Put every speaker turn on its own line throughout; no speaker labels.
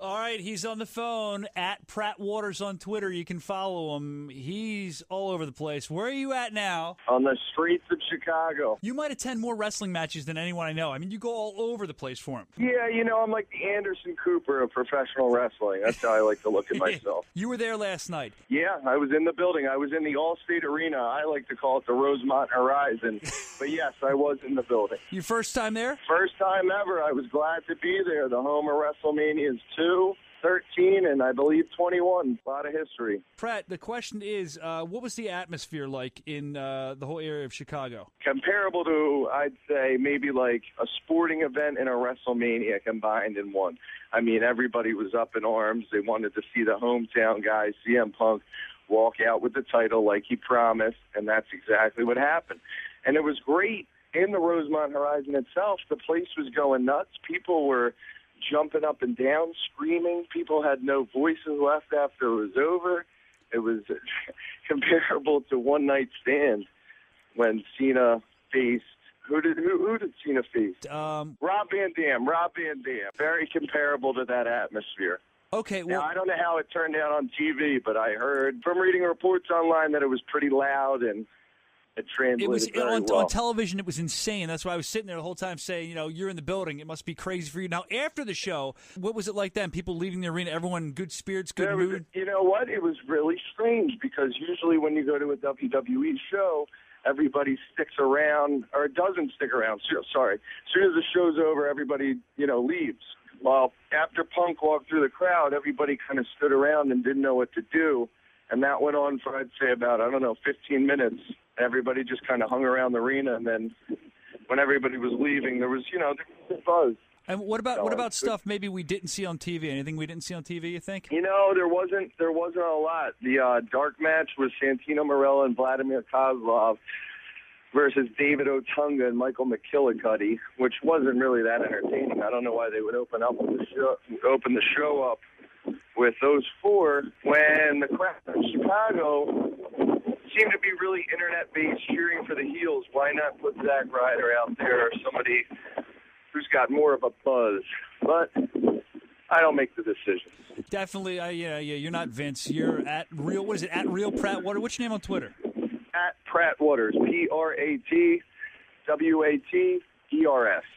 All right, he's on the phone at Pratt Waters on Twitter. You can follow him. He's all over the place. Where are you at now?
On the streets of Chicago.
You might attend more wrestling matches than anyone I know. I mean, you go all over the place for him.
Yeah, I'm like the Anderson Cooper of professional wrestling. That's how I like to look at myself.
You were there last night.
Yeah, I was in the building. I was in the Allstate Arena. I like to call it the Rosemont Horizon. But yes, I was in the building.
Your first time there?
First time ever. I was glad to be there. The home of WrestleMania's 2, 13, and I believe 21. A lot of history.
Pratt, the question is, what was the atmosphere like in the whole area of Chicago?
Comparable to, I'd say, maybe like a sporting event and a WrestleMania combined in one. I mean, everybody was up in arms. They wanted to see the hometown guy, C.M.Punk, walk out with the title like he promised, and that's exactly what happened. And it was great in the Rosemont Horizon itself. The place was going nuts. People were jumping up and down, screaming. People had no voices left after it was over. It was comparable to One Night Stand when Cena faced who did Cena face? Rob Van Dam. Very comparable to that atmosphere.
Okay, well,
now, I don't know how it turned out on TV, but I heard from reading reports online that it was pretty loud and it translated very well.
On television, it was insane. That's why I was sitting there the whole time saying, you're in the building. It must be crazy for you. Now, after the show, what was it like then? People leaving the arena, everyone in good spirits, good mood?
You know what? It was really strange because usually when you go to a WWE show, everybody sticks around, or doesn't stick around. Sorry. As soon as the show's over, everybody, leaves. Well, after Punk walked through the crowd, everybody kind of stood around and didn't know what to do. And that went on for, I'd say, about, 15 minutes. Everybody just kind of hung around the arena, and then when everybody was leaving, there was, there was a buzz.
And what about stuff maybe we didn't see on TV? Anything we didn't see on TV, you think?
There wasn't a lot. The dark match was Santino Marella and Vladimir Kozlov versus David Otunga and Michael McKillicuddy, which wasn't really that entertaining. I don't know why they would open the show up with those four when the crowd in Chicago seemed to be really internet-based, cheering for the heels. Why not put Zack Ryder out there or somebody who's got more of a buzz? But I don't make the decisions.
Definitely, you're not Vince. You're at Real, what is it, at Real Pratt Waters? What's your name on Twitter?
At Pratt Waters, PratWaters.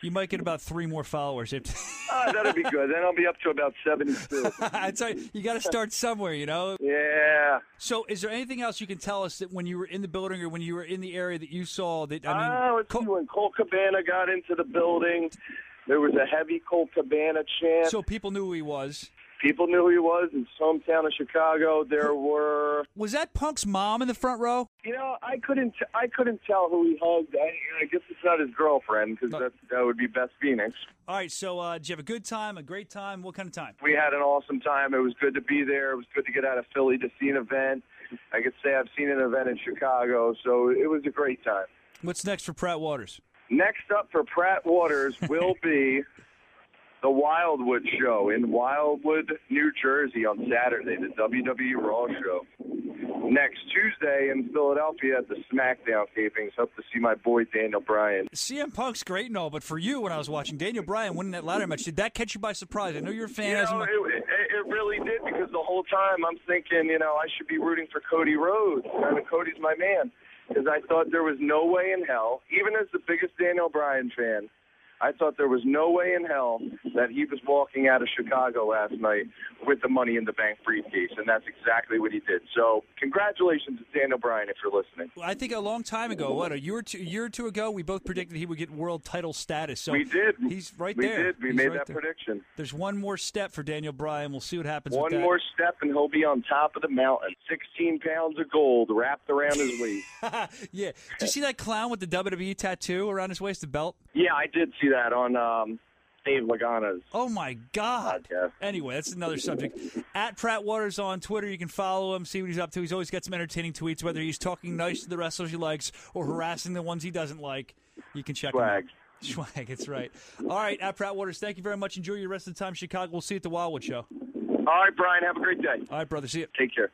You might get about 3 more followers.
That'll be good. Then I'll be up to about 72.
I'd say you got to start somewhere,
Yeah.
So is there anything else you can tell us that when you were in the building or when you were in the area that you saw that,
let's see, when Colt Cabana got into the building, there was a heavy Colt Cabana chant.
So people knew who he was?
People knew who he was in his hometown of Chicago.
Was that Punk's mom in the front row?
I couldn't tell who he hugged. I guess it's not his girlfriend because that would be Beth Phoenix.
All right, so did you have a good time, a great time? What kind of time?
We had an awesome time. It was good to be there. It was good to get out of Philly to see an event. I could say I've seen an event in Chicago, so it was a great time.
What's next for Pratt Waters?
Next up for Pratt Waters will be the Wildwood Show in Wildwood, New Jersey on Saturday, the WWE Raw show. Next Tuesday in Philadelphia at the SmackDown tapings. Hope to see my boy Daniel Bryan.
CM Punk's great and all, but for you, when I was watching Daniel Bryan winning that ladder match, did that catch you by surprise? I know you're a fan.
It really did, because the whole time I'm thinking, I should be rooting for Cody Rhodes. Cody's my man. Because I thought there was no way in hell, even as the biggest Daniel Bryan fan, I thought there was no way in hell that he was walking out of Chicago last night with the Money in the Bank briefcase, and that's exactly what he did. So congratulations to Daniel Bryan if you're listening.
I think a long time ago, a year or two ago, we both predicted he would get world title status. So
we did.
He's right there.
We made that prediction.
There's one more step for Daniel Bryan. We'll see what happens with that.
One more step, and he'll be on top of the mountain. 16 pounds of gold wrapped around his waist.
Yeah. Did you see that clown with the WWE tattoo around his waist, the belt?
Yeah, I did see that on Dave Lagana's.
Oh, my God.
Podcast.
Anyway, that's another subject. At Pratt Waters on Twitter, you can follow him, see what he's up to. He's always got some entertaining tweets, whether he's talking nice to the wrestlers he likes or harassing the ones he doesn't like. You can check him out. Swag, that's right. All right, at Pratt Waters, thank you very much. Enjoy your rest of the time in Chicago. We'll see you at the Wildwood Show.
All right, Brian, have a great day.
All right, brother, see you.
Take care.